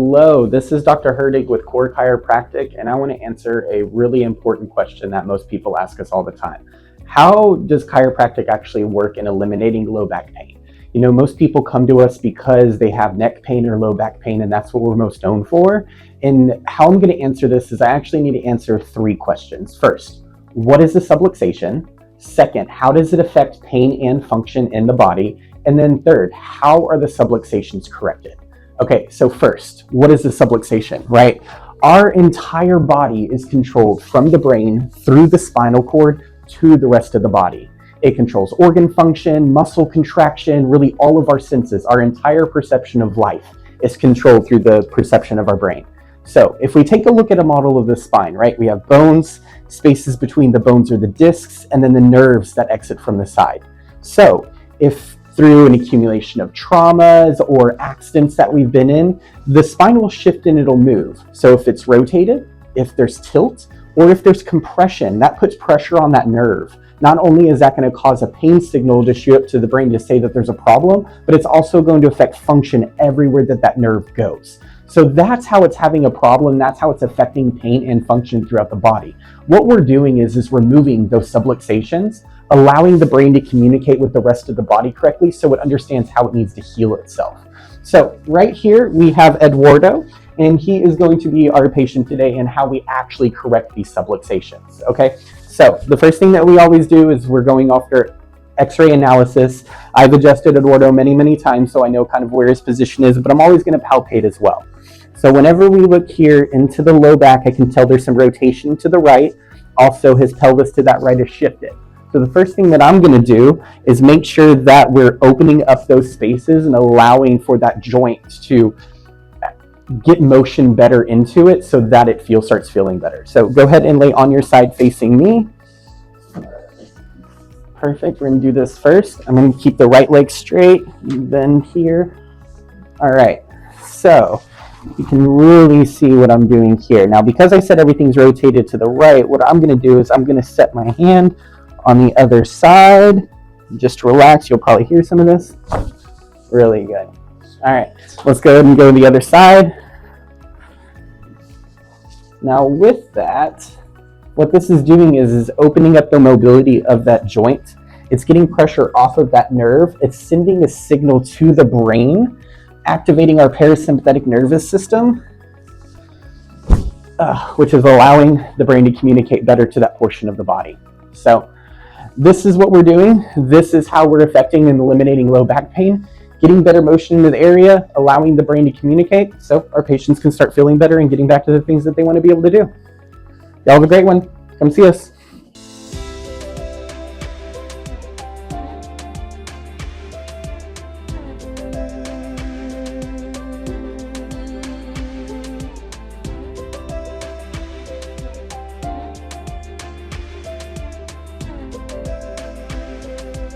Hello, this is Dr. Herdig with CORE Chiropractic, and I want to answer a really important question that most people ask us all the time. How does chiropractic actually work in eliminating low back pain? You know, most people come to us because they have neck pain or low back pain, and that's what we're most known for. And how I'm going to answer this is I actually need to answer 3 questions. First, what is a subluxation? Second, how does it affect pain and function in the body? And then third, how are the subluxations corrected? Okay, so first, what is a subluxation, right? Our entire body is controlled from the brain through the spinal cord to the rest of the body. It controls organ function, muscle contraction, really all of our senses. Our entire perception of life is controlled through the perception of our brain. So if we take a look at a model of the spine, right, we have bones, spaces between the bones are the discs, and then the nerves that exit from the side. So if through an accumulation of traumas or accidents that we've been in, the spine will shift and it'll move. So if it's rotated, if there's tilt, or if there's compression, that puts pressure on that nerve. Not only is that going to cause a pain signal to shoot up to the brain to say that there's a problem, but it's also going to affect function everywhere that that nerve goes. So that's how it's having a problem. That's how it's affecting pain and function throughout the body. What we're doing is removing those subluxations, allowing the brain to communicate with the rest of the body correctly so it understands how it needs to heal itself. So right here we have Eduardo, and he is going to be our patient today and how we actually correct these subluxations. Okay, so the first thing that we always do is we're going after X-ray analysis. I've adjusted Eduardo many times so I know kind of where his position is, but I'm always going to palpate as well. So whenever we look here into the low back, I can tell there's some rotation to the right. Also, his pelvis to that right is shifted. So the first thing that I'm going to do is make sure that we're opening up those spaces and allowing for that joint to get motion better into it so that it starts feeling better. So go ahead and lay on your side facing me. Perfect. We're going to do this first. I'm going to keep the right leg straight, bend here. All right. So you can really see what I'm doing here. Now, because I said everything's rotated to the right, what I'm going to do is I'm going to set my hand on the other side. Just relax. You'll probably hear some of this. Really good. All right, let's go ahead and go to the other side. Now with that, what this is doing is opening up the mobility of that joint. It's getting pressure off of that nerve. It's sending a signal to the brain, activating our parasympathetic nervous system, which is allowing the brain to communicate better to that portion of the body. So this is what we're doing. This is how we're affecting and eliminating low back pain, getting better motion into the area, allowing the brain to communicate so our patients can start feeling better and getting back to the things that they want to be able to do. Y'all have a great one. Come see us.